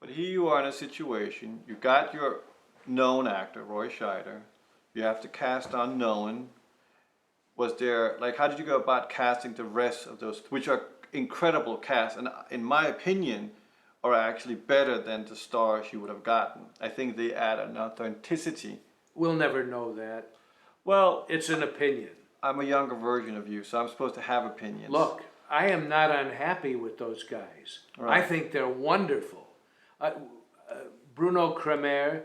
But here you are in a situation, you got your known actor, Roy Scheider, you have to cast unknown. Was there, like, how did you go about casting the rest of those, which are incredible casts, and in my opinion, are actually better than the stars you would have gotten. I think they add an authenticity. We'll never know that. Well, It's an opinion. I'm a younger version of you, so I'm supposed to have opinions. Look, I am not unhappy with those guys. Right. I think they're wonderful. Bruno Kremer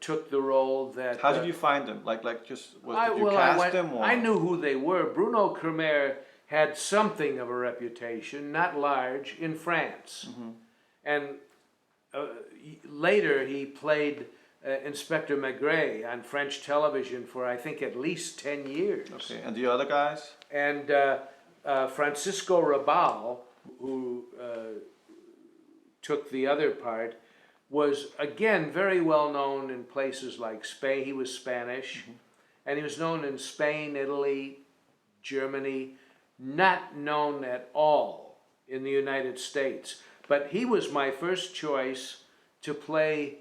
took the role that... How did you find them? Did you cast them? Or? I knew who they were. Bruno Kremer had something of a reputation, not large, in France. Mm-hmm. And later he played Inspector Maigret on French television for, I think, at least 10 years. Okay, and the other guys? And Francisco Rabal, who took the other part, was, again, very well known in places like Spain. He was Spanish, mm-hmm. and he was known in Spain, Italy, Germany, not known at all in the United States. But he was my first choice to play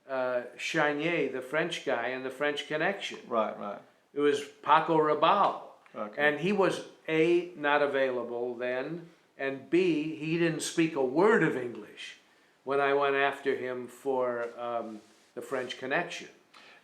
Chanier, the French guy, in The French Connection. Right, right. It was Paco Rabanne. Okay. And he was, A, not available then, and B, he didn't speak a word of English when I went after him for The French Connection.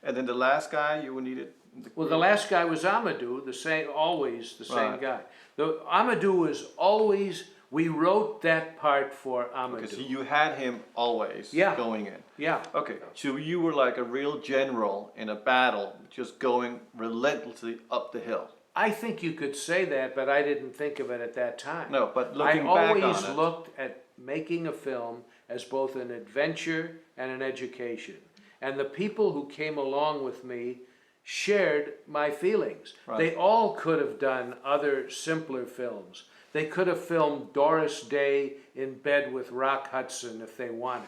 And then the last guy you needed? Well, the last guy was Amadou, always the same guy. Amadou was always... We wrote that part for Amadou. Okay, so you had him always going in. Yeah. Okay, so you were like a real general in a battle, just going relentlessly up the hill. I think you could say that, but I didn't think of it at that time. No, but looking back on it... I always looked at making a film as both an adventure and an education. And the people who came along with me shared my feelings. Right. They all could have done other simpler films. They could have filmed Doris Day in bed with Rock Hudson if they wanted.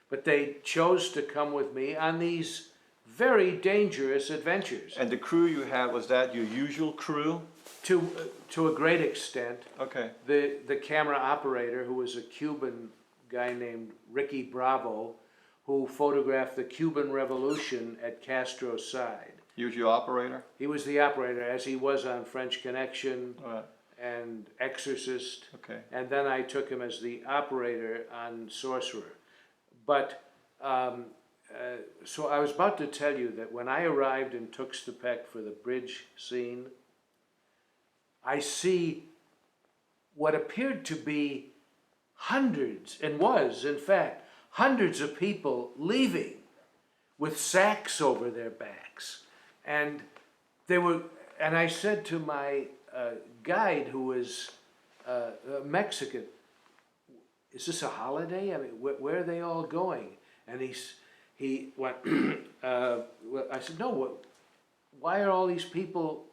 But they chose to come with me on these very dangerous adventures. And the crew you had, was that your usual crew? To a great extent. Okay. The camera operator, who was a Cuban guy named Ricky Bravo, who photographed the Cuban Revolution at Castro's side. He was your operator? He was the operator, as he was on French Connection. Right. And Exorcist, okay. And then I took him as the operator on Sorcerer. But, so I was about to tell you that when I arrived in Tuxtepec for the bridge scene, I see what appeared to be hundreds, and was, in fact, hundreds of people leaving with sacks over their backs. And I said to my guide, who was Mexican, is this a holiday? I mean, where are they all going? And he went, I said, no, why are all these people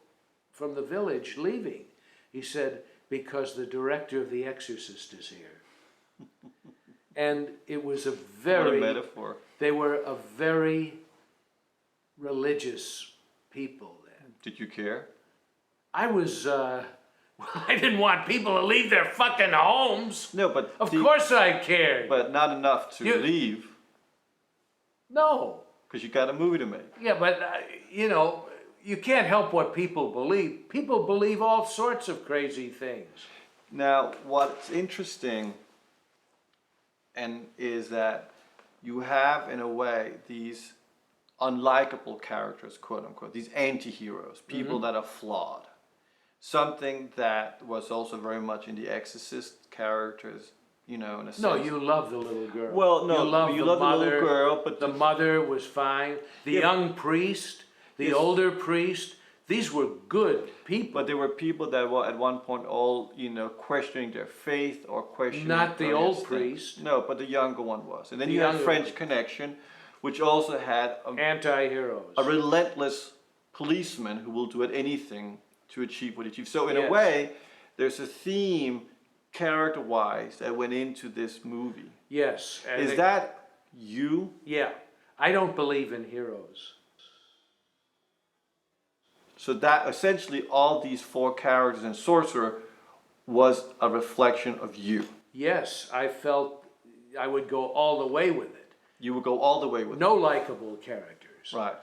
from the village leaving? He said, because the director of The Exorcist is here. And it was a very... What a metaphor. They were a very religious people then. Did you care? I was, I didn't want people to leave their fucking homes. No, but... Of course I cared. But not enough to leave. No. Because you got a movie to make. Yeah, but, you know, you can't help what people believe. People believe all sorts of crazy things. Now, what's interesting is that you have, in a way, these unlikable characters, quote unquote, these anti-heroes, people that are flawed. Something that was also very much in the Exorcist characters, you know, in a sense. No, you love the little girl. Well, no, you love the little girl, but the mother was fine. The young priest, the older priest, these were good people. But there were people that were at one point all, you know, questioning their faith or questioning... Not the old priest. No, but the younger one was. And then you had French Connection, which also had... anti-heroes. A relentless policeman who will do anything to achieve what he achieves. So in a way, there's a theme, character-wise, that went into this movie. Yes. Is that you? Yeah. I don't believe in heroes. So that essentially all these four characters in Sorcerer was a reflection of you. Yes, I felt I would go all the way with it. You would go all the way with No likable characters. it. Right.